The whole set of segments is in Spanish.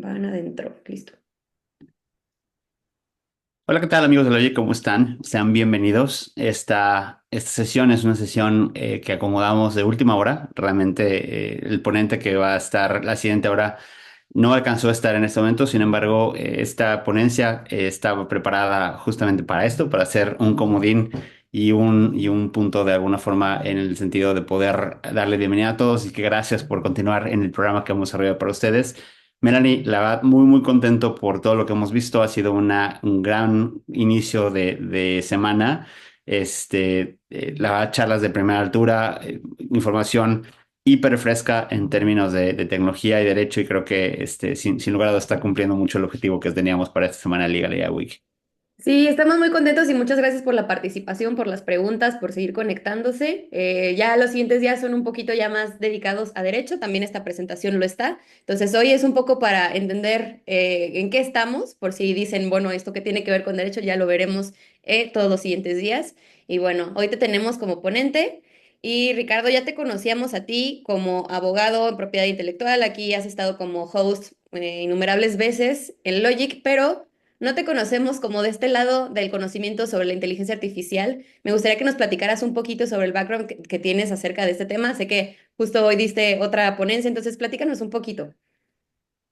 Van adentro, listo. Hola, ¿qué tal amigos de Logic? ¿Cómo están? Sean bienvenidos. Esta sesión es una sesión que acomodamos de última hora. Realmente el ponente que va a estar la siguiente hora no alcanzó a estar en este momento. Sin embargo, esta ponencia estaba preparada justamente para esto, para hacer un comodín y un punto de alguna forma en el sentido de poder darle bienvenida a todos y que gracias por continuar en el programa que hemos desarrollado para ustedes. Melanie, la verdad, muy, muy contento por todo lo que hemos visto. Ha sido un gran inicio de semana. La verdad, charlas de primera altura, información hiper fresca en términos de tecnología y derecho, y creo que sin lugar a dudas está cumpliendo mucho el objetivo que teníamos para esta semana de Legal AI Week. Sí, estamos muy contentos y muchas gracias por la participación, por las preguntas, por seguir conectándose. Ya los siguientes días son un poquito ya más dedicados a derecho, también esta presentación lo está. Entonces hoy es un poco para entender en qué estamos, por si dicen, bueno, esto que tiene que ver con derecho ya lo veremos todos los siguientes días. Y bueno, hoy te tenemos como ponente. Y Ricardo, ya te conocíamos a ti como abogado en propiedad intelectual, aquí has estado como host innumerables veces en Logic, pero no te conocemos como de este lado del conocimiento sobre la inteligencia artificial. Me gustaría que nos platicaras un poquito sobre el background que tienes acerca de este tema. Sé que justo hoy diste otra ponencia, entonces platícanos un poquito.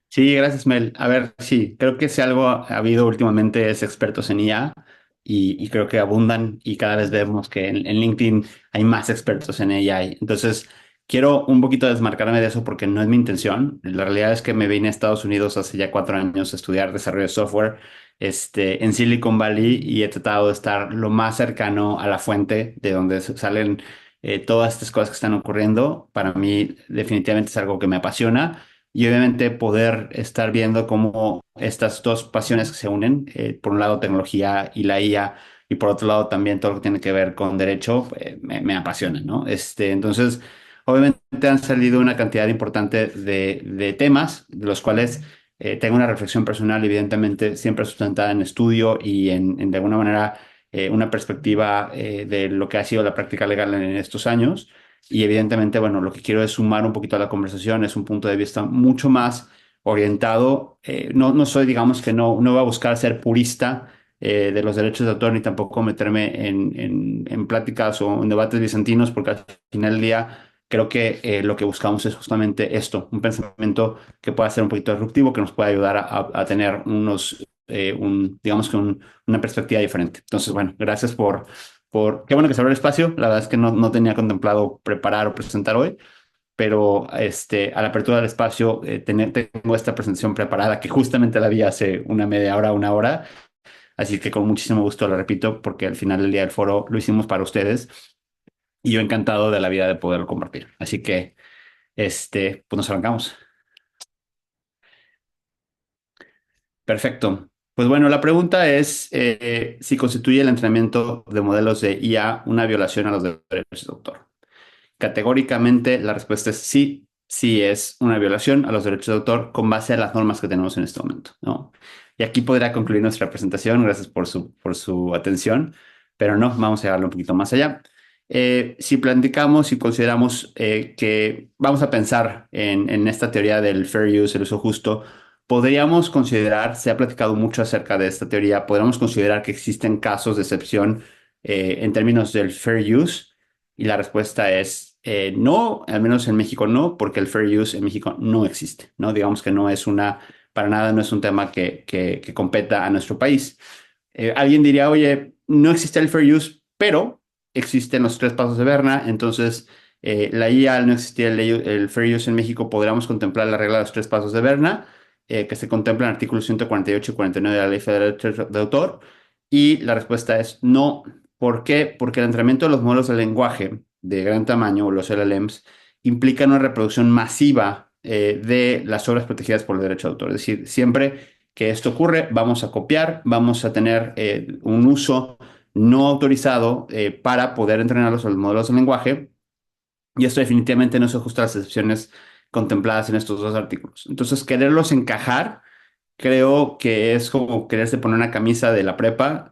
Sí, gracias, Mel. A ver, sí, creo que si algo ha habido últimamente es expertos en IA y creo que abundan y cada vez vemos que en LinkedIn hay más expertos en AI. Entonces, quiero un poquito desmarcarme de eso porque no es mi intención. La realidad es que me vine a Estados Unidos hace ya 4 años a estudiar desarrollo de software, en Silicon Valley, y he tratado de estar lo más cercano a la fuente de donde salen todas estas cosas que están ocurriendo. Para mí, definitivamente es algo que me apasiona y obviamente poder estar viendo cómo estas dos pasiones que se unen, por un lado tecnología y la IA, y por otro lado también todo lo que tiene que ver con derecho, me apasiona, ¿no? Entonces, obviamente han salido una cantidad importante de temas, de los cuales tengo una reflexión personal, evidentemente, siempre sustentada en estudio y de alguna manera, una perspectiva de lo que ha sido la práctica legal en estos años. Y evidentemente, bueno, lo que quiero es sumar un poquito a la conversación, es un punto de vista mucho más orientado. No soy, digamos que no voy a buscar ser purista de los derechos de autor, ni tampoco meterme en pláticas o en debates bizantinos, porque al final del día creo que lo que buscamos es justamente esto, un pensamiento que pueda ser un poquito disruptivo, que nos pueda ayudar a tener digamos que una perspectiva diferente. Entonces, bueno, gracias qué bueno que se abrió el espacio. La verdad es que no tenía contemplado preparar o presentar hoy, pero a la apertura del espacio, tengo esta presentación preparada que justamente la vi hace una media hora, una hora. Así que con muchísimo gusto la repito, porque al final del día del foro lo hicimos para ustedes y yo encantado de la vida de poderlo compartir. Así que, pues nos arrancamos. Perfecto. Pues bueno, la pregunta es si constituye el entrenamiento de modelos de IA una violación a los derechos de autor. Categóricamente, la respuesta es sí, sí es una violación a los derechos de autor con base a las normas que tenemos en este momento, ¿no? Y aquí podría concluir nuestra presentación. Gracias por su atención, pero no, vamos a llevarlo un poquito más allá. Si platicamos y consideramos que vamos a pensar en esta teoría del fair use, el uso justo, podríamos considerar, se ha platicado mucho acerca de esta teoría, podríamos considerar que existen casos de excepción en términos del fair use, y la respuesta es no, al menos en México no, porque el fair use en México no existe, ¿no? Digamos que para nada no es un tema que competa a nuestro país. Alguien diría, oye, no existe el fair use, pero existen los tres pasos de Berna. Entonces la IA, al no existir el fair use en México, podríamos contemplar la regla de los tres pasos de Berna, que se contempla en artículos 148 y 49 de la Ley Federal de Derechos de Autor. Y la respuesta es no. ¿Por qué? Porque el entrenamiento de los modelos de lenguaje de gran tamaño, o los LLMs, implica una reproducción masiva de las obras protegidas por el derecho de autor. Es decir, siempre que esto ocurre, vamos a copiar, vamos a tener un uso no autorizado para poder entrenar los modelos de lenguaje, y esto definitivamente no se ajusta a las excepciones contempladas en estos dos artículos. Entonces, quererlos encajar, creo que es como quererse poner una camisa de la prepa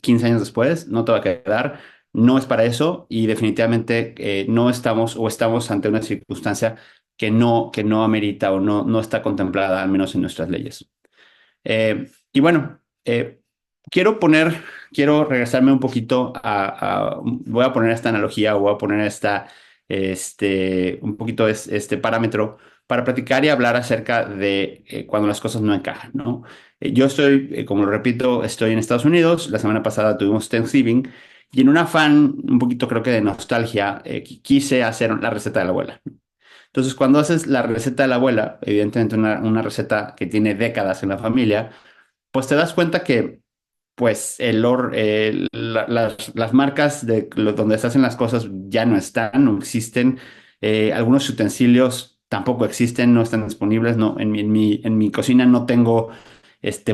15 años después, no te va a quedar, no es para eso, y definitivamente no estamos o estamos ante una circunstancia que no amerita o no está contemplada, al menos en nuestras leyes. Y bueno, quiero regresarme un poquito voy a poner esta analogía o voy a poner un poquito este parámetro para platicar y hablar acerca de cuando las cosas no encajan, ¿no? Yo estoy, como lo repito, estoy en Estados Unidos. La semana pasada tuvimos Thanksgiving y en un afán, un poquito creo que de nostalgia, quise hacer la receta de la abuela. Entonces, cuando haces la receta de la abuela, evidentemente una receta que tiene décadas en la familia, pues te das cuenta que pues las marcas donde se hacen las cosas ya no están, no existen. Algunos utensilios tampoco existen, no están disponibles. No, en mi cocina no tengo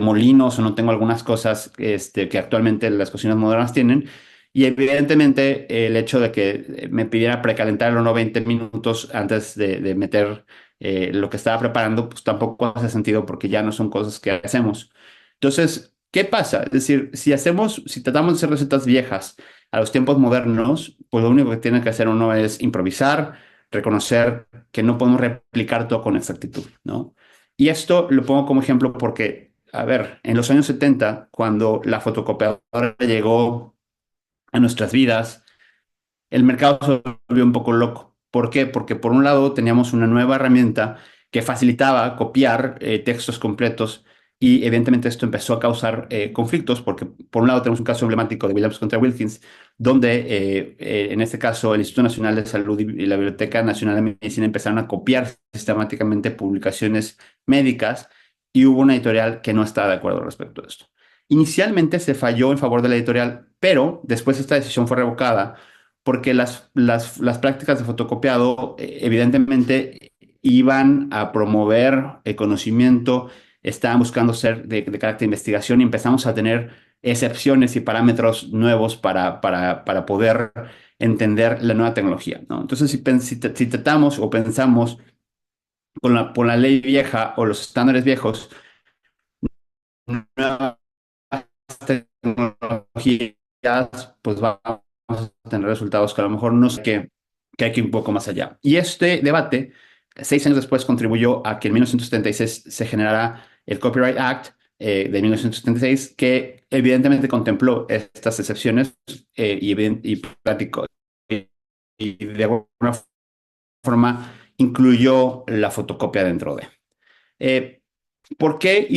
molinos o no tengo algunas cosas que actualmente las cocinas modernas tienen. Y evidentemente el hecho de que me pidiera precalentarlo no 20 minutos antes de meter lo que estaba preparando, pues tampoco hace sentido porque ya no son cosas que hacemos. Entonces, ¿qué pasa? Es decir, si tratamos de hacer recetas viejas a los tiempos modernos, pues lo único que tiene que hacer uno es improvisar, reconocer que no podemos replicar todo con exactitud, ¿no? Y esto lo pongo como ejemplo porque, a ver, en los años 70, cuando la fotocopiadora llegó a nuestras vidas, el mercado se volvió un poco loco. ¿Por qué? Porque por un lado teníamos una nueva herramienta que facilitaba copiar textos completos y evidentemente esto empezó a causar conflictos porque por un lado tenemos un caso emblemático de Williams contra Wilkins, donde en este caso el Instituto Nacional de Salud y la Biblioteca Nacional de Medicina empezaron a copiar sistemáticamente publicaciones médicas y hubo una editorial que no estaba de acuerdo respecto a esto. Inicialmente se falló en favor de la editorial, pero después esta decisión fue revocada porque las prácticas de fotocopiado evidentemente iban a promover el conocimiento, estaban buscando ser de carácter de investigación y empezamos a tener excepciones y parámetros nuevos para poder entender la nueva tecnología, ¿no? Entonces, si tratamos o pensamos por la ley vieja o los estándares viejos, nuevas tecnologías, pues vamos a tener resultados que a lo mejor no sé que hay que ir un poco más allá. Y este debate, 6 años después, contribuyó a que en 1976 se generara el Copyright Act de 1976, que evidentemente contempló estas excepciones y de alguna forma incluyó la fotocopia dentro de. Eh, ¿Por qué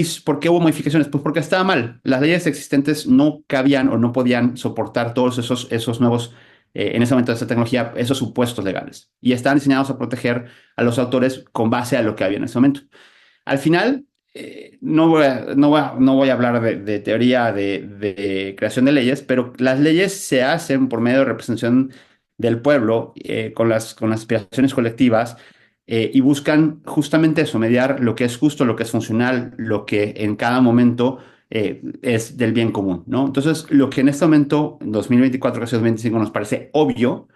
hubo modificaciones? Pues porque estaba mal. Las leyes existentes no cabían o no podían soportar todos esos nuevos, en ese momento de esa tecnología, esos supuestos legales. Y estaban diseñados a proteger a los autores con base a lo que había en ese momento. Al final, no voy a hablar de teoría de creación de leyes, pero las leyes se hacen por medio de representación del pueblo, con las aspiraciones colectivas, y buscan justamente eso, mediar lo que es justo, lo que es funcional, lo que en cada momento es del bien común, ¿no? Entonces, lo que en este momento, en 2024, casi 2025, nos parece obvio,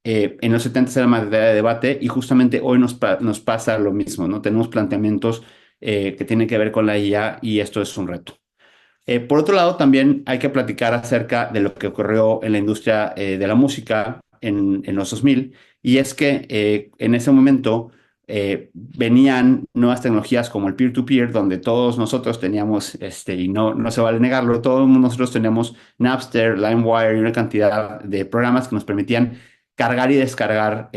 en los 70 era materia de debate y justamente hoy nos pasa lo mismo, ¿no? Tenemos planteamientos que tienen que ver con la IA y esto es un reto. Por otro lado, también hay que platicar acerca de lo que ocurrió en la industria de la música en los 2000 y es que en ese momento venían nuevas tecnologías como el peer-to-peer, donde todos nosotros teníamos, y no se vale negarlo, todos nosotros teníamos Napster, LimeWire y una cantidad de programas que nos permitían cargar y descargar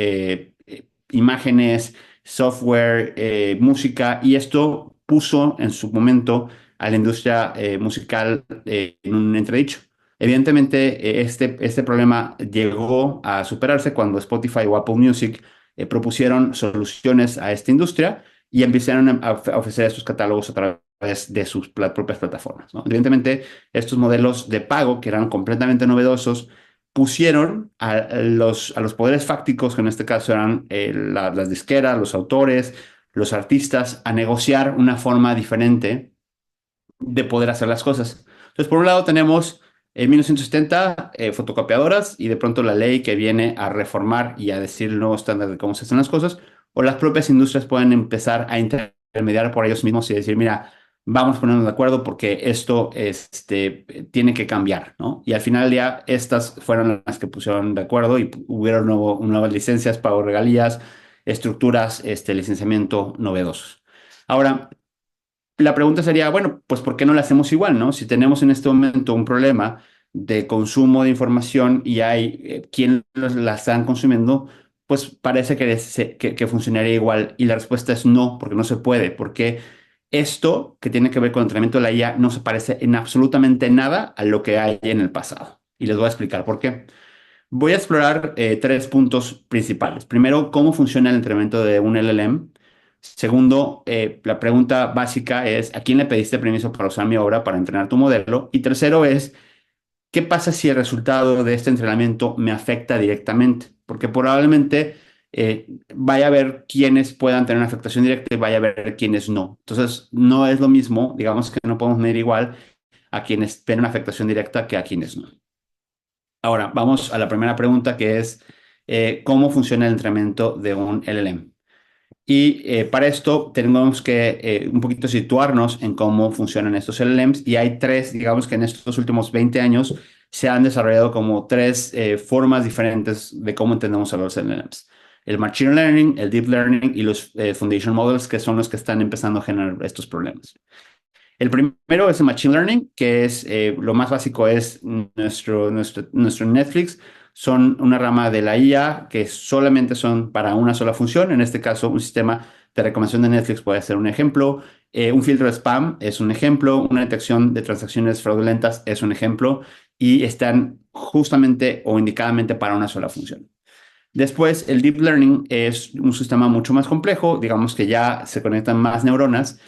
imágenes, software, música, y esto puso en su momento a la industria musical en un entredicho. Evidentemente, este problema llegó a superarse cuando Spotify o Apple Music propusieron soluciones a esta industria y empezaron a ofrecer estos catálogos a través de sus propias plataformas, ¿no? Evidentemente, estos modelos de pago, que eran completamente novedosos, pusieron a los poderes fácticos, que en este caso eran las disqueras, los autores, los artistas, a negociar una forma diferente de poder hacer las cosas. Entonces, por un lado tenemos en 1970 fotocopiadoras y de pronto la ley que viene a reformar y a decir el nuevo estándar de cómo se hacen las cosas, o las propias industrias pueden empezar a intermediar por ellos mismos y decir, mira, vamos a ponernos de acuerdo porque esto tiene que cambiar, ¿no? Y al final del día, estas fueron las que pusieron de acuerdo y hubieron nuevas licencias, pago regalías, estructuras, licenciamiento novedosos. Ahora, la pregunta sería, bueno, pues ¿por qué no la hacemos igual, no? Si tenemos en este momento un problema de consumo de información y hay quien la están consumiendo, pues parece que funcionaría igual. Y la respuesta es no, porque no se puede, porque esto que tiene que ver con el entrenamiento de la IA no se parece en absolutamente nada a lo que hay en el pasado. Y les voy a explicar por qué. Voy a explorar tres puntos principales. Primero, cómo funciona el entrenamiento de un LLM. Segundo, la pregunta básica es, ¿a quién le pediste permiso para usar mi obra para entrenar tu modelo? Y tercero es, ¿qué pasa si el resultado de este entrenamiento me afecta directamente? Porque probablemente vaya a haber quienes puedan tener una afectación directa y vaya a haber quienes no. Entonces, no es lo mismo, digamos que no podemos medir igual a quienes tienen una afectación directa que a quienes no. Ahora, vamos a la primera pregunta que es, ¿cómo funciona el entrenamiento de un LLM? Y para esto tenemos que un poquito situarnos en cómo funcionan estos LLMs y hay tres, digamos que en estos últimos 20 años se han desarrollado como tres formas diferentes de cómo entendemos a los LLMs. El Machine Learning, el Deep Learning y los Foundation Models, que son los que están empezando a generar estos problemas. El primero es el Machine Learning, que es lo más básico es nuestro Netflix. Son una rama de la IA que solamente son para una sola función. En este caso, un sistema de recomendación de Netflix puede ser un ejemplo. Un filtro de spam es un ejemplo. Una detección de transacciones fraudulentas es un ejemplo. Y están justamente o indicadamente para una sola función. Después, el Deep Learning es un sistema mucho más complejo, digamos que ya se conectan más neuronas,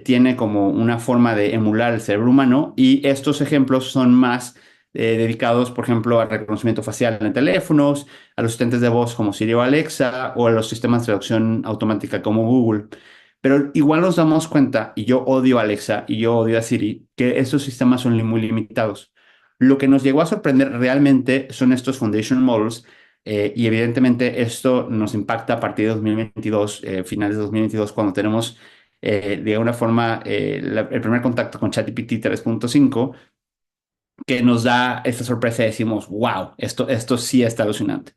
tiene como una forma de emular el cerebro humano y estos ejemplos son más dedicados, por ejemplo, al reconocimiento facial en teléfonos, a los asistentes de voz como Siri o Alexa o a los sistemas de traducción automática como Google. Pero igual nos damos cuenta, y yo odio a Alexa y yo odio a Siri, que estos sistemas son muy limitados. Lo que nos llegó a sorprender realmente son estos foundation models y evidentemente esto nos impacta a partir de 2022, finales de 2022, cuando tenemos de alguna forma el primer contacto con ChatGPT 3.5, que nos da esta sorpresa y decimos, wow, esto sí está alucinante.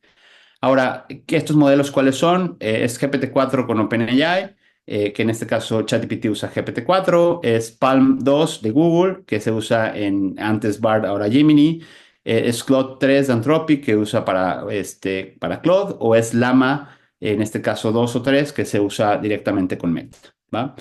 Ahora, ¿estos modelos cuáles son? Es GPT-4 con OpenAI, que en este caso ChatGPT usa GPT-4, es Palm 2 de Google, que se usa antes Bard, ahora Gemini, es Claude 3 de Anthropic, que usa para Claude, o es Llama, en este caso 2 o 3, que se usa directamente con Meta, ¿va?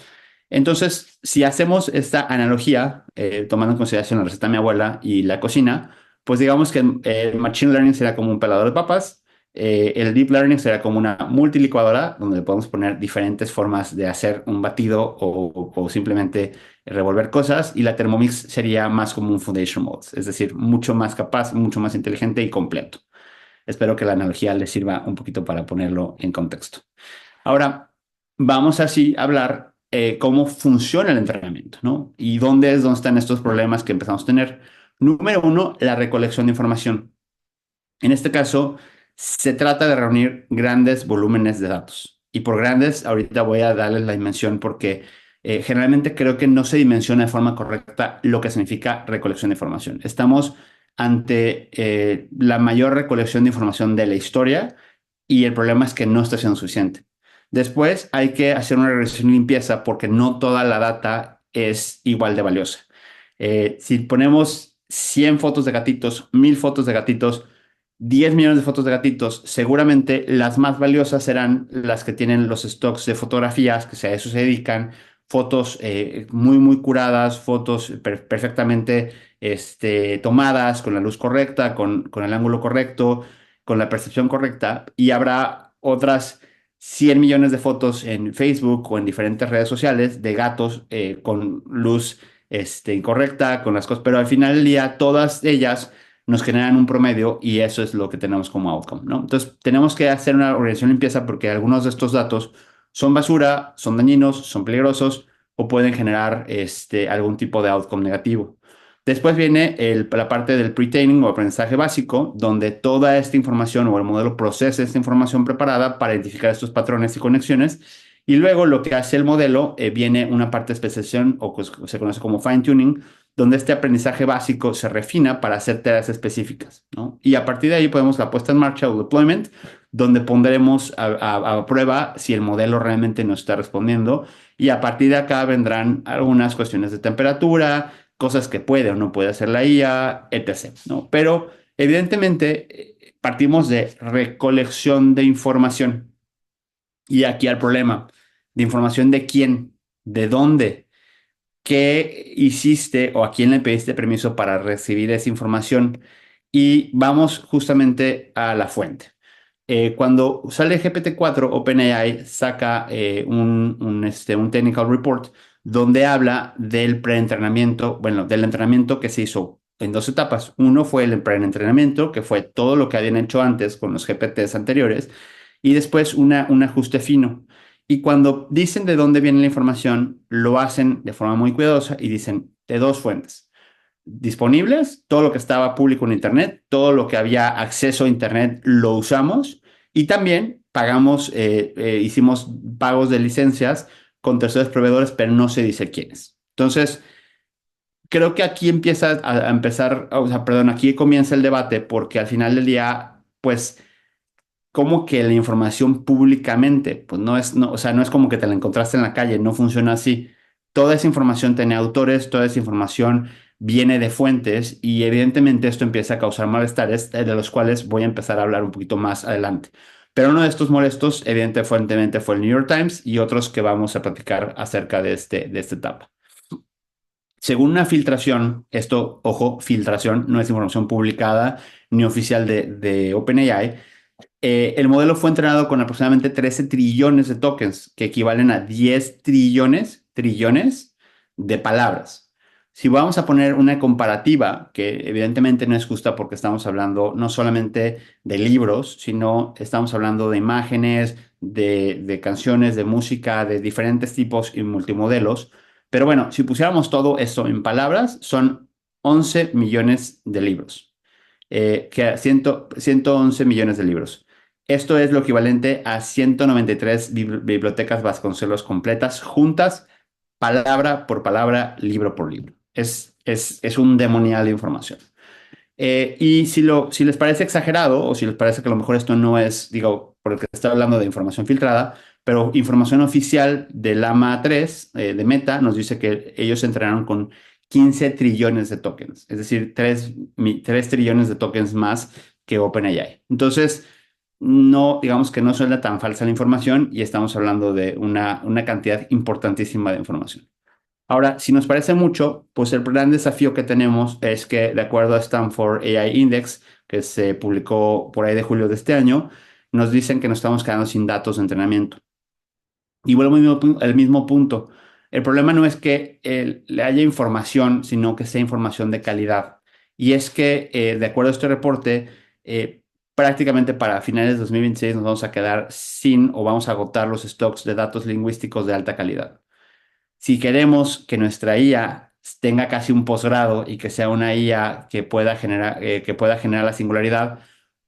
Entonces, si hacemos esta analogía, tomando en consideración la receta de mi abuela y la cocina, pues digamos que el Machine Learning será como un pelador de papas, el Deep Learning será como una multilicuadora donde le podemos poner diferentes formas de hacer un batido o simplemente revolver cosas y la Thermomix sería más como un Foundation Model, es decir, mucho más capaz, mucho más inteligente y completo. Espero que la analogía les sirva un poquito para ponerlo en contexto. Ahora, vamos así a hablar cómo funciona el entrenamiento, ¿no? Y dónde están estos problemas que empezamos a tener. Número uno, la recolección de información. En este caso, se trata de reunir grandes volúmenes de datos. Y por grandes, ahorita voy a darles la dimensión porque generalmente creo que no se dimensiona de forma correcta lo que significa recolección de información. Estamos ante la mayor recolección de información de la historia y el problema es que no está siendo suficiente. Después hay que hacer una regresión y limpieza porque no toda la data es igual de valiosa. Si ponemos 100 fotos de gatitos, 1000 fotos de gatitos, 10 millones de fotos de gatitos, seguramente las más valiosas serán las que tienen los stocks de fotografías, que a eso se dedican, fotos muy, muy curadas, fotos perfectamente tomadas, con la luz correcta, con el ángulo correcto, con la percepción correcta, y habrá otras 100 millones de fotos en Facebook o en diferentes redes sociales de gatos con luz incorrecta, con las cosas, pero al final del día todas ellas nos generan un promedio y eso es lo que tenemos como outcome, ¿no? Entonces, tenemos que hacer una organización limpieza porque algunos de estos datos son basura, son dañinos, son peligrosos o pueden generar algún tipo de outcome negativo. Después viene la parte del pre-training o aprendizaje básico, donde toda esta información o el modelo procesa esta información preparada para identificar estos patrones y conexiones. Y luego lo que hace el modelo, viene una parte de especialización o que se conoce como fine-tuning, donde este aprendizaje básico se refina para hacer tareas específicas, ¿no? Y a partir de ahí podemos la puesta en marcha o deployment, donde pondremos a prueba si el modelo realmente nos está respondiendo y a partir de acá vendrán algunas cuestiones de temperatura, cosas que puede o no puede hacer la IA, etc., ¿no? Pero evidentemente partimos de recolección de información y aquí el problema, de información de quién, de dónde, qué hiciste o a quién le pediste permiso para recibir esa información y vamos justamente a la fuente. Cuando sale GPT-4, OpenAI saca un technical report donde habla del preentrenamiento, bueno, del entrenamiento que se hizo en dos etapas. Uno fue el preentrenamiento, que fue todo lo que habían hecho antes con los GPTs anteriores, y después un ajuste fino. Y cuando dicen de dónde viene la información, lo hacen de forma muy cuidadosa y dicen de dos fuentes disponibles, todo lo que estaba público en Internet, todo lo que había acceso a Internet lo usamos y también hicimos pagos de licencias con terceros proveedores, pero no se dice quiénes. Entonces, creo que aquí empieza a empezar, o sea, perdón, aquí comienza el debate porque al final del día, pues como que la información públicamente, pues no es, no, o sea, no es como que te la encontraste en la calle, no funciona así. Toda esa información tiene autores, toda esa información viene de fuentes y evidentemente esto empieza a causar malestares de los cuales voy a empezar a hablar un poquito más adelante. Pero uno de estos molestos, evidentemente, fue el New York Times y otros que vamos a platicar acerca de esta etapa. Según una filtración, esto, ojo, filtración, no es información publicada ni oficial de OpenAI, el modelo fue entrenado con aproximadamente 13 trillones de tokens, que equivalen a 10 trillones de palabras. Si vamos a poner una comparativa, que evidentemente no es justa porque estamos hablando no solamente de libros, sino estamos hablando de imágenes, de canciones, de música, de diferentes tipos y multimodelos. Pero bueno, si pusiéramos todo esto en palabras, son 11 millones de libros, que 111 millones de libros. Esto es lo equivalente a 193 bibliotecas Vasconcelos completas, juntas, palabra por palabra, libro por libro. Es un demonial de información. Y si les parece exagerado o si les parece que a lo mejor esto no es, digo, porque está hablando de información filtrada, pero información oficial del AMA 3 de Meta nos dice que ellos entrenaron con 15 trillones de tokens, es decir, 3 trillones de tokens más que OpenAI. Entonces, no, digamos que no suena tan falsa la información y estamos hablando de una cantidad importantísima de información. Ahora, si nos parece mucho, pues el gran desafío que tenemos es que, de acuerdo a Stanford AI Index, que se publicó por ahí de julio de este año, nos dicen que nos estamos quedando sin datos de entrenamiento. Y vuelvo al mismo punto. El problema no es que le haya información, sino que sea información de calidad. Y es que, de acuerdo a este reporte, prácticamente para finales de 2026 nos vamos a quedar sin o vamos a agotar los stocks de datos lingüísticos de alta calidad. Si queremos que nuestra IA tenga casi un posgrado y que sea una IA que pueda generar la singularidad,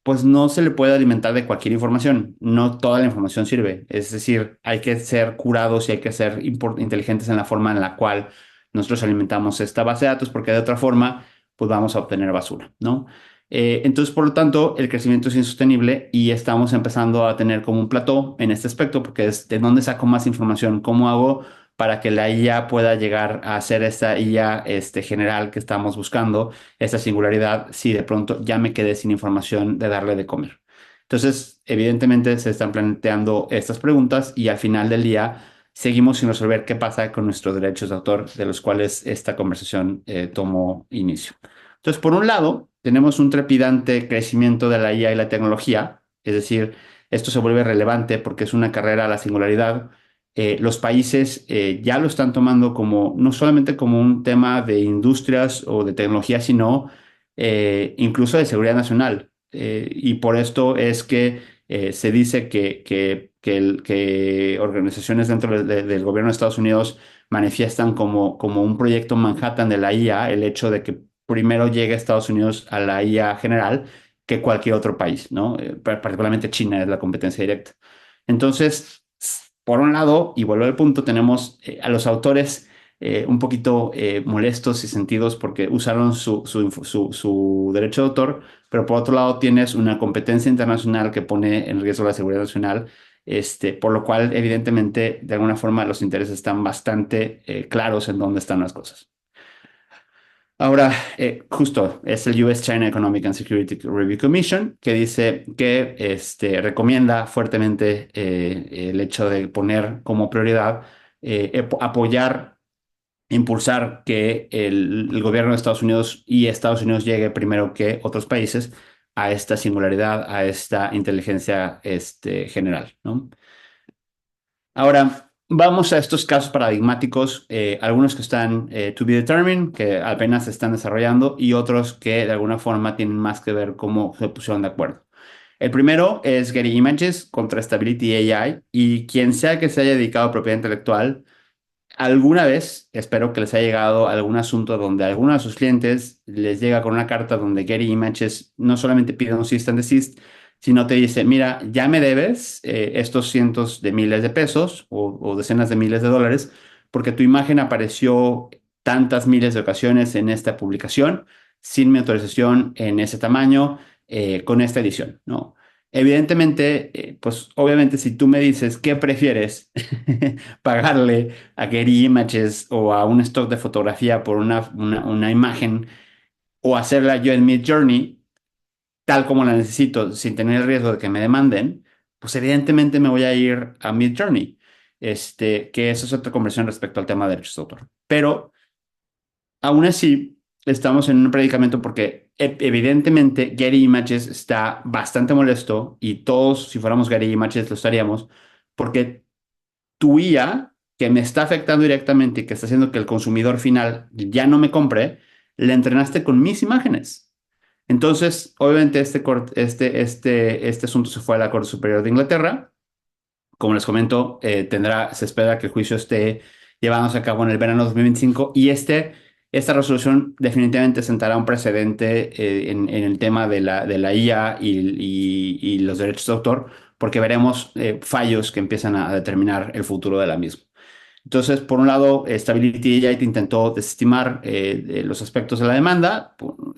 pues no se le puede alimentar de cualquier información. No toda la información sirve. Es decir, hay que ser curados y hay que ser inteligentes en la forma en la cual nosotros alimentamos esta base de datos, porque de otra forma, pues vamos a obtener basura, ¿no? Entonces, por lo tanto, el crecimiento es insostenible y estamos empezando a tener como un plató en este aspecto, porque es de dónde saco más información, cómo hago para que la IA pueda llegar a ser esta IA general que estamos buscando, esta singularidad, si de pronto ya me quedé sin información de darle de comer. Entonces, evidentemente se están planteando estas preguntas y al final del día seguimos sin resolver qué pasa con nuestros derechos de autor, de los cuales esta conversación tomó inicio. Entonces, por un lado, tenemos un trepidante crecimiento de la IA y la tecnología, es decir, esto se vuelve relevante porque es una carrera a la singularidad. Los países ya lo están tomando como no solamente como un tema de industrias o de tecnología, sino incluso de seguridad nacional. Y por esto es que se dice que organizaciones dentro del gobierno de Estados Unidos manifiestan como un proyecto Manhattan de la IA el hecho de que primero llegue a Estados Unidos a la IA general que cualquier otro país, ¿no? Particularmente China es la competencia directa. Entonces, por un lado, y vuelvo al punto, tenemos a los autores un poquito molestos y sentidos porque usaron su derecho de autor, pero por otro lado tienes una competencia internacional que pone en riesgo la seguridad nacional, por lo cual evidentemente de alguna forma los intereses están bastante claros en dónde están las cosas. Ahora, justo es el US China Economic and Security Review Commission que dice que recomienda fuertemente el hecho de poner como prioridad apoyar, impulsar que el gobierno de Estados Unidos y Estados Unidos llegue primero que otros países a esta singularidad, a esta inteligencia general, ¿no? Ahora, vamos a estos casos paradigmáticos, algunos que están to be determined, que apenas se están desarrollando, y otros que de alguna forma tienen más que ver cómo se pusieron de acuerdo. El primero es Getty Images contra Stability AI, y quien sea que se haya dedicado a propiedad intelectual, alguna vez espero que les haya llegado algún asunto donde alguno de sus clientes les llega con una carta donde Getty Images no solamente pide un cease and desist, sino te dice, mira, ya me debes estos cientos de miles de pesos o decenas de miles de dólares porque tu imagen apareció tantas miles de ocasiones en esta publicación sin mi autorización en ese tamaño con esta edición, ¿no? Evidentemente, pues obviamente si tú me dices qué prefieres, pagarle a Getty Images o a un stock de fotografía por una imagen o hacerla yo en Midjourney, tal como la necesito, sin tener el riesgo de que me demanden, pues evidentemente me voy a ir a Midjourney. Que eso es otra conversión respecto al tema de derechos de autor. Pero aún así, estamos en un predicamento porque evidentemente Getty Images está bastante molesto y todos, si fuéramos Getty Images, lo estaríamos, porque tu IA, que me está afectando directamente y que está haciendo que el consumidor final ya no me compre, le entrenaste con mis imágenes. Entonces, obviamente, este asunto se fue a la Corte Superior de Inglaterra. Como les comento, se espera que el juicio esté llevándose a cabo en el verano de 2025 y esta resolución definitivamente sentará un precedente en el tema de la IA y los derechos de autor, porque veremos fallos que empiezan a determinar el futuro de la misma. Entonces, por un lado, Stability AI intentó desestimar los aspectos de la demanda,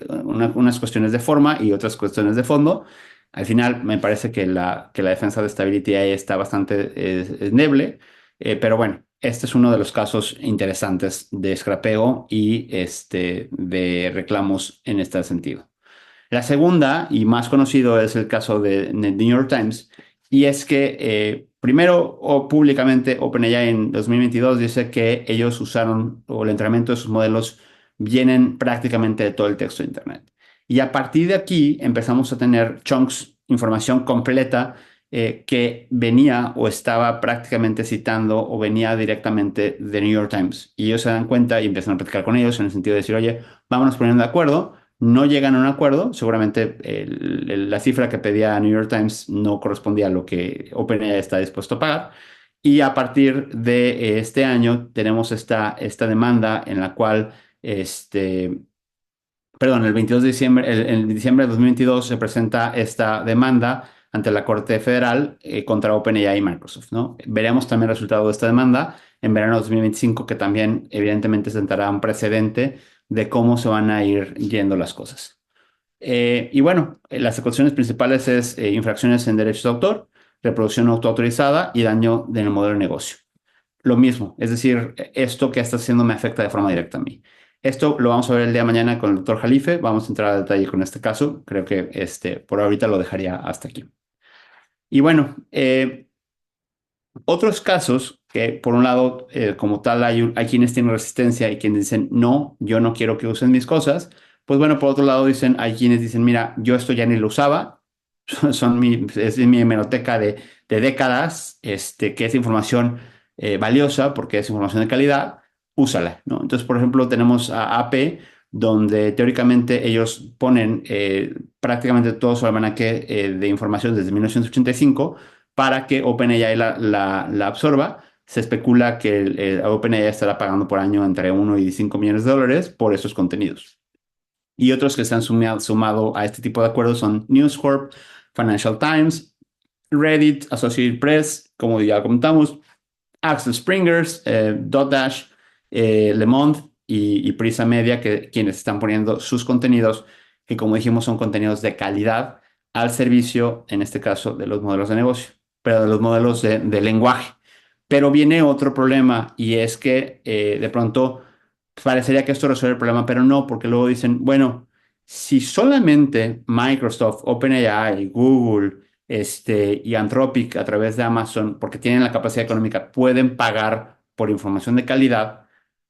unas cuestiones de forma y otras cuestiones de fondo. Al final, me parece que la defensa de Stability AI está bastante endeble, pero bueno, este es uno de los casos interesantes de scrapeo y de reclamos en este sentido. La segunda y más conocido es el caso de New York Times, y es que primero o públicamente OpenAI en 2022 dice que ellos usaron o el entrenamiento de sus modelos vienen prácticamente de todo el texto de Internet. Y a partir de aquí empezamos a tener chunks, información completa que venía o estaba prácticamente citando o venía directamente de New York Times. Y ellos se dan cuenta y empiezan a platicar con ellos en el sentido de decir, oye, vámonos poniendo de acuerdo. No llegan a un acuerdo, seguramente la cifra que pedía New York Times no correspondía a lo que OpenAI está dispuesto a pagar. Y a partir de este año tenemos esta demanda en la cual, perdón, el 22 de diciembre, en diciembre de 2022 se presenta esta demanda ante la Corte Federal contra OpenAI y Microsoft, ¿no? Veremos también el resultado de esta demanda en verano de 2025, que también evidentemente sentará un precedente de cómo se van a ir yendo las cosas. Y bueno, las acusaciones principales es infracciones en derechos de autor, reproducción autoautorizada y daño en el modelo de negocio. Lo mismo, es decir, esto que está haciendo me afecta de forma directa a mí. Esto lo vamos a ver el día de mañana con el doctor Jalife. Vamos a entrar a detalle con este caso. Creo que por ahorita lo dejaría hasta aquí. Y bueno, otros casos que por un lado, como tal, hay quienes tienen resistencia y quienes dicen, no, yo no quiero que usen mis cosas. Pues bueno, por otro lado hay quienes dicen, mira, yo esto ya ni lo usaba, es mi hemeroteca de décadas, que es información valiosa porque es información de calidad, úsala, ¿no? Entonces, por ejemplo, tenemos a AP, donde teóricamente ellos ponen prácticamente todo su almanaque de información desde 1985 para que OpenAI la absorba. Se especula que OpenAI estará pagando por año entre 1 y 5 millones de dólares por esos contenidos. Y otros que se han sumado a este tipo de acuerdos son News Corp, Financial Times, Reddit, Associated Press, como ya comentamos, Axel Springers, Dotdash, Le Monde y Prisa Media, que quienes están poniendo sus contenidos, que como dijimos son contenidos de calidad al servicio, en este caso, de los modelos de negocio, pero de los modelos de lenguaje. Pero viene otro problema y es que de pronto parecería que esto resuelve el problema, pero no, porque luego dicen, bueno, si solamente Microsoft, OpenAI, Google, y Anthropic a través de Amazon, porque tienen la capacidad económica, pueden pagar por información de calidad,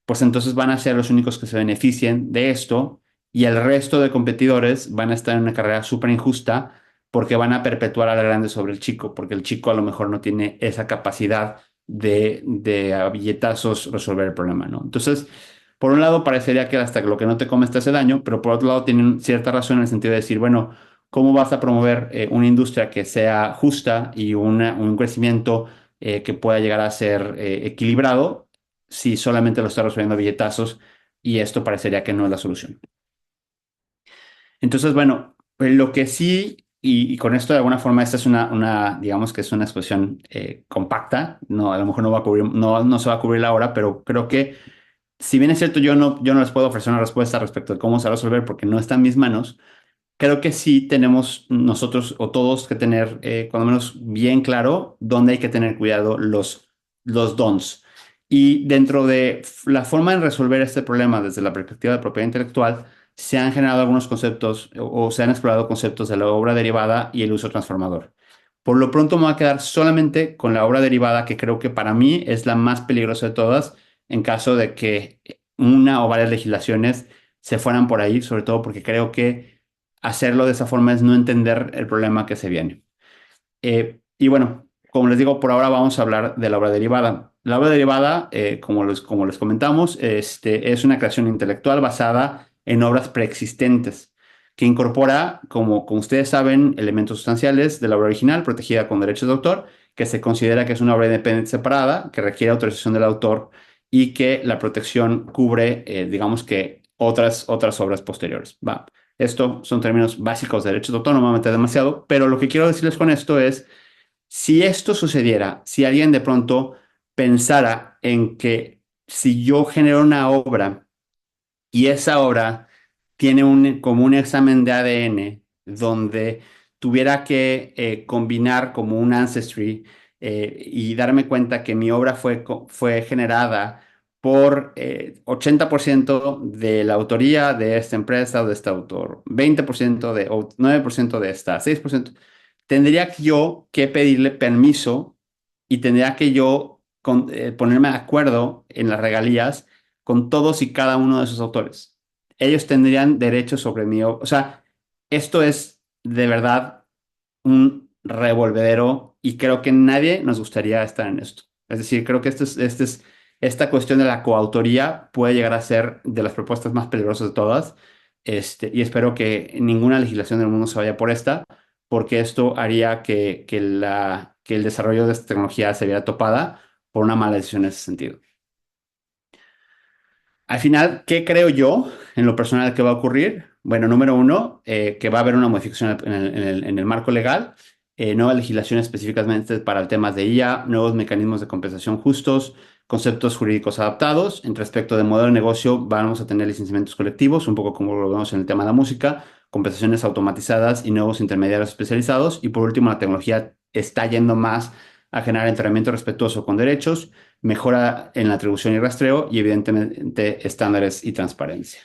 pues entonces van a ser los únicos que se beneficien de esto y el resto de competidores van a estar en una carrera súper injusta porque van a perpetuar a la grande sobre el chico, porque el chico a lo mejor no tiene esa capacidad de a billetazos resolver el problema, ¿no? Entonces, por un lado parecería que hasta lo que no te comes te hace daño, pero por otro lado tienen cierta razón en el sentido de decir, bueno, ¿cómo vas a promover una industria que sea justa y un crecimiento que pueda llegar a ser equilibrado si solamente lo está resolviendo a billetazos? Y esto parecería que no es la solución. Entonces, bueno, pues lo que sí, y con esto de alguna forma, esta es digamos que es una exposición compacta, no, a lo mejor no va a cubrir, no se va a cubrir la hora, pero creo que si bien es cierto, yo no les puedo ofrecer una respuesta respecto de cómo se va a resolver porque no está en mis manos. Creo que sí tenemos nosotros o todos que tener, cuando menos bien claro, dónde hay que tener cuidado los dons. Y dentro de la forma de resolver este problema desde la perspectiva de propiedad intelectual, se han generado algunos conceptos o se han explorado conceptos de la obra derivada y el uso transformador. Por lo pronto me voy a quedar solamente con la obra derivada, que creo que para mí es la más peligrosa de todas, en caso de que una o varias legislaciones se fueran por ahí, sobre todo porque creo que hacerlo de esa forma es no entender el problema que se viene. Y bueno, como les digo, por ahora vamos a hablar de la obra derivada. La obra derivada, como les comentamos, es una creación intelectual basada en obras preexistentes, que incorpora, como ustedes saben, elementos sustanciales de la obra original protegida con derechos de autor, que se considera que es una obra independiente separada, que requiere autorización del autor y que la protección cubre, digamos que, otras obras posteriores. Va. Esto son términos básicos de derechos de autor, no me voy a meter demasiado, pero lo que quiero decirles con esto es, si esto sucediera, si alguien de pronto pensara en que si yo genero una obra y esa obra tiene como un examen de ADN donde tuviera que combinar como un ancestry y darme cuenta que mi obra fue generada por 80% de la autoría de esta empresa o de este autor, 20% o 9% de esta, 6%, tendría yo que pedirle permiso y tendría que yo ponerme de acuerdo en las regalías con todos y cada uno de esos autores. Ellos tendrían derechos sobre mí. O sea, esto es de verdad un revolvedero y creo que nadie nos gustaría estar en esto. Es decir, creo que esta cuestión de la coautoría puede llegar a ser de las propuestas más peligrosas de todas. Y espero que ninguna legislación del mundo se vaya por esta, porque esto haría que el desarrollo de esta tecnología se viera topada por una mala decisión en ese sentido. Al final, ¿qué creo yo en lo personal que va a ocurrir? Bueno, número uno, que va a haber una modificación en el marco legal, nuevas legislaciones específicamente para temas de IA, nuevos mecanismos de compensación justos, conceptos jurídicos adaptados. En respecto de modelo de negocio, vamos a tener licenciamientos colectivos, un poco como lo vemos en el tema de la música, compensaciones automatizadas y nuevos intermediarios especializados. Y por último, la tecnología está yendo más a generar entrenamiento respetuoso con derechos, mejora en la atribución y rastreo y evidentemente estándares y transparencia.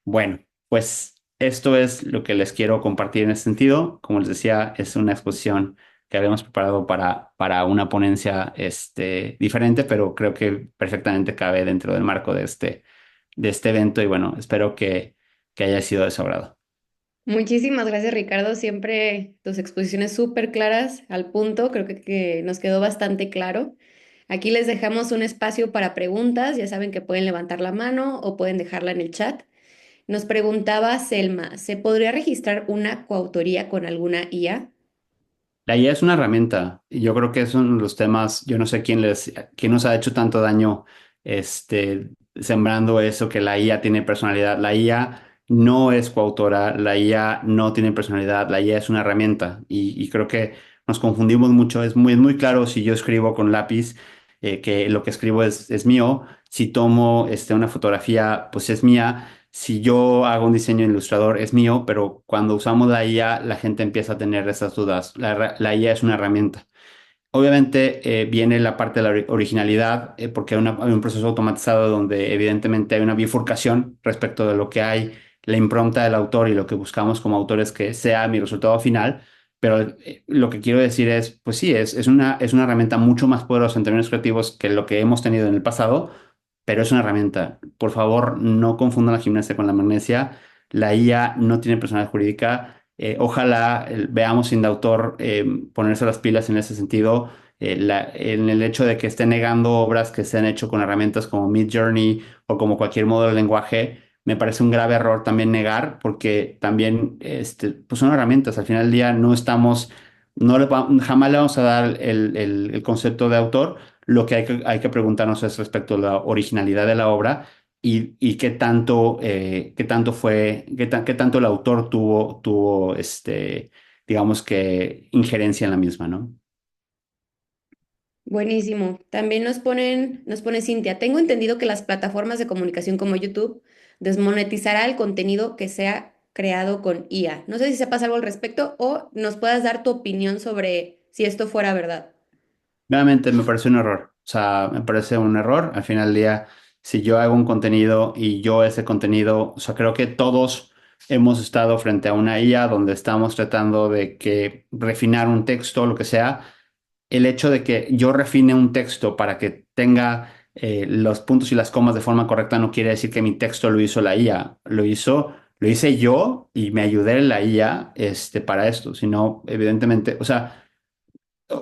Bueno, pues esto es lo que les quiero compartir en ese sentido. Como les decía, es una exposición que habíamos preparado para una ponencia diferente, pero creo que perfectamente cabe dentro del marco de este evento y bueno, espero que haya sido de su agrado. Muchísimas gracias, Ricardo. Siempre tus exposiciones súper claras, al punto. Creo que nos quedó bastante claro. Aquí les dejamos un espacio para preguntas. Ya saben que pueden levantar la mano o pueden dejarla en el chat. Nos preguntaba Selma, ¿se podría registrar una coautoría con alguna IA? La IA es una herramienta y yo creo que es uno de los temas, yo no sé quién nos ha hecho tanto daño sembrando eso, que la IA tiene personalidad. La IA no es coautora, la IA no tiene personalidad, la IA es una herramienta y creo que nos confundimos mucho. Es muy claro si yo escribo con lápiz que lo que escribo es mío. Si tomo una fotografía, pues es mía. Si yo hago un diseño en Illustrator, es mío, pero cuando usamos la IA, la gente empieza a tener esas dudas. La IA es una herramienta. Obviamente viene la parte de la originalidad, porque hay un proceso automatizado donde evidentemente hay una bifurcación respecto de lo que hay, la impronta del autor y lo que buscamos como autores que sea mi resultado final. Pero lo que quiero decir es, pues sí, es una herramienta mucho más poderosa en términos creativos que lo que hemos tenido en el pasado, pero es una herramienta. Por favor, no confundan la gimnasia con la magnesia. La IA no tiene personalidad jurídica. Ojalá veamos Indautor ponerse las pilas en ese sentido. En el hecho de que esté negando obras que se han hecho con herramientas como Midjourney o como cualquier modelo de lenguaje, me parece un grave error también negar, porque también pues son herramientas. Al final del día no estamos, no jamás le vamos a dar el concepto de autor. Lo que hay que preguntarnos es respecto a la originalidad de la obra y qué tanto fue, qué tanto el autor tuvo digamos que injerencia en la misma, ¿no? Buenísimo. También nos pone Cintia, tengo entendido que las plataformas de comunicación como YouTube desmonetizará el contenido que sea creado con IA. No sé si sepas algo al respecto o nos puedas dar tu opinión sobre si esto fuera verdad. Nuevamente me parece un error. O sea, me parece un error. Al final del día, si yo hago un contenido y yo ese contenido, o sea, creo que todos hemos estado frente a una IA donde estamos tratando de que refinar un texto, lo que sea. El hecho de que yo refine un texto para que tenga los puntos y las comas de forma correcta no quiere decir que mi texto lo hizo la IA. Lo hice yo y me ayudé en la IA para esto. Sino, evidentemente, o sea.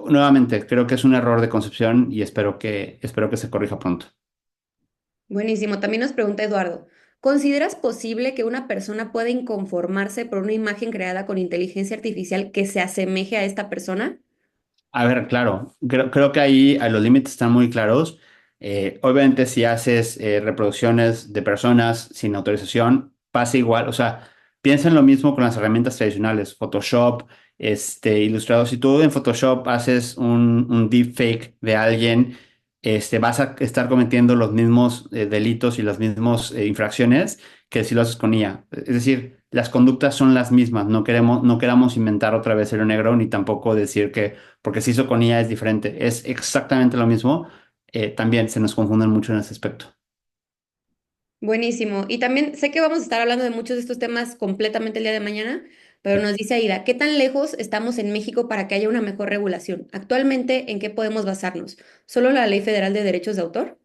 Nuevamente, creo que es un error de concepción y espero que se corrija pronto. Buenísimo. También nos pregunta Eduardo, ¿consideras posible que una persona pueda inconformarse por una imagen creada con inteligencia artificial que se asemeje a esta persona? A ver, claro, creo que ahí los límites están muy claros. Obviamente, si haces reproducciones de personas sin autorización, pasa igual. O sea, piensa en lo mismo con las herramientas tradicionales, Photoshop, Illustrator. Si tú en Photoshop haces un deepfake de alguien, vas a estar cometiendo los mismos delitos y las mismas infracciones que si lo haces con IA. Es decir, las conductas son las mismas. No queramos inventar otra vez el negro, ni tampoco decir que porque se hizo con IA es diferente. Es exactamente lo mismo. También se nos confunden mucho en ese aspecto. Buenísimo. Y también sé que vamos a estar hablando de muchos de estos temas completamente el día de mañana, pero Sí. nos dice Aida, ¿qué tan lejos estamos en México para que haya una mejor regulación? Actualmente, ¿en qué podemos basarnos? ¿Solo la Ley Federal de Derechos de Autor?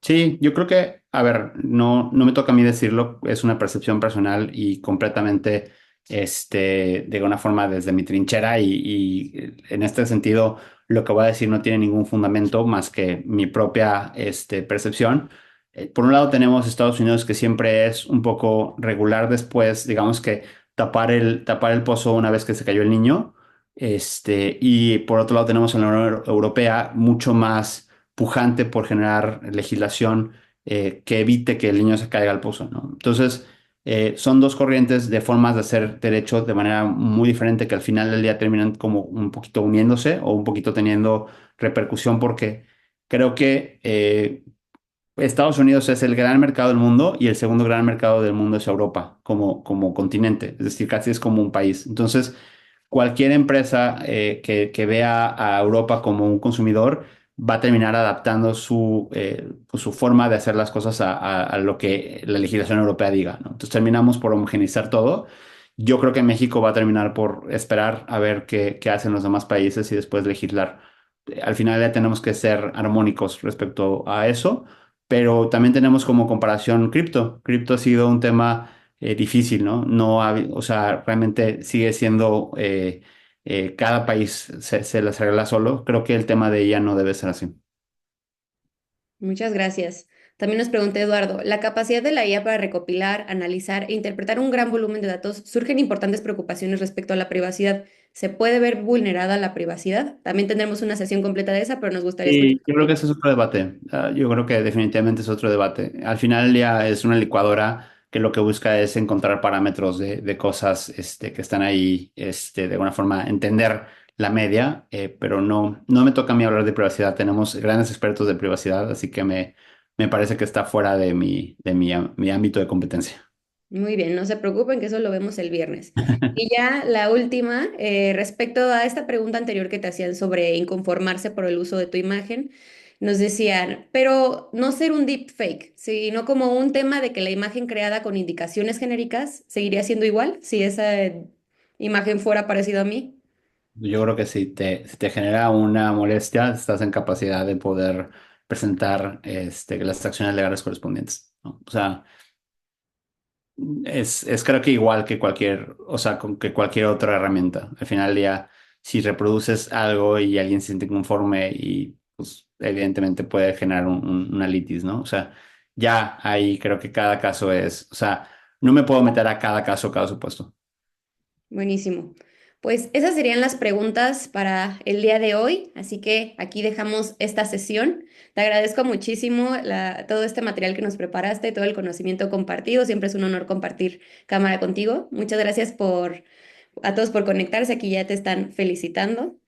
Sí, yo creo que, a ver, no me toca a mí decirlo, es una percepción personal y completamente, de alguna forma desde mi trinchera y en este sentido lo que voy a decir no tiene ningún fundamento más que mi propia, percepción. Por un lado tenemos Estados Unidos que siempre es un poco regular después, digamos que tapar el pozo una vez que se cayó el niño, y por otro lado tenemos a la Unión Europea mucho más pujante por generar legislación que evite que el niño se caiga al pozo, ¿no? Entonces, son dos corrientes de formas de hacer derecho de manera muy diferente que al final del día terminan como un poquito uniéndose o un poquito teniendo repercusión porque creo que Estados Unidos es el gran mercado del mundo y el segundo gran mercado del mundo es Europa como continente, es decir, casi es como un país. Entonces, cualquier empresa que vea a Europa como un consumidor va a terminar adaptando pues, su forma de hacer las cosas a lo que la legislación europea diga, ¿no? Entonces terminamos por homogeneizar todo. Yo creo que México va a terminar por esperar a ver qué hacen los demás países y después legislar. Al final ya tenemos que ser armónicos respecto a eso, pero también tenemos como comparación cripto. Cripto ha sido un tema difícil, ¿no? O sea, realmente sigue siendo, cada país se las arregla solo. Creo que el tema de ella no debe ser así. Muchas gracias. También nos pregunta Eduardo, ¿la capacidad de la IA para recopilar, analizar e interpretar un gran volumen de datos surgen importantes preocupaciones respecto a la privacidad? ¿Se puede ver vulnerada la privacidad? También tendremos una sesión completa de esa, pero nos gustaría escuchar Y tu yo creo que opinión. ese es otro debate. Yo creo que definitivamente es otro debate. Al final del día es una licuadora que lo que busca es encontrar parámetros de cosas que están ahí, de alguna forma entender la media, pero no me toca a mí hablar de privacidad. Tenemos grandes expertos de privacidad, así que me parece que está fuera de mi ámbito de competencia. Muy bien, no se preocupen que eso lo vemos el viernes. Y ya la última, respecto a esta pregunta anterior que te hacían sobre inconformarse por el uso de tu imagen, nos decían, pero no ser un deepfake, sino como un tema de que la imagen creada con indicaciones genéricas seguiría siendo igual si esa imagen fuera parecida a mí. Yo creo que si te genera una molestia, estás en capacidad de poder presentar las acciones legales correspondientes, ¿no? O sea, es creo que igual que cualquier, o sea, que cualquier otra herramienta. Al final del día, si reproduces algo y alguien se siente conforme y pues evidentemente puede generar una litis, ¿no? O sea, ya ahí creo que cada caso o sea, no me puedo meter a cada caso, cada supuesto. Buenísimo. Pues esas serían las preguntas para el día de hoy, así que aquí dejamos esta sesión. Te agradezco muchísimo todo este material que nos preparaste, todo el conocimiento compartido. Siempre es un honor compartir cámara contigo. Muchas gracias a todos por conectarse. Aquí ya te están felicitando.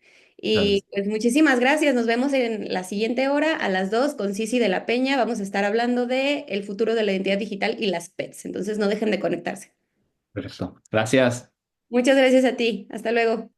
Y Gracias. pues muchísimas gracias. Nos vemos en la siguiente hora a las 2 con Cici de la Peña. Vamos a estar hablando de el futuro de la identidad digital y las pets. Entonces no dejen de conectarse. Perfecto. Gracias. Muchas gracias a ti. Hasta luego.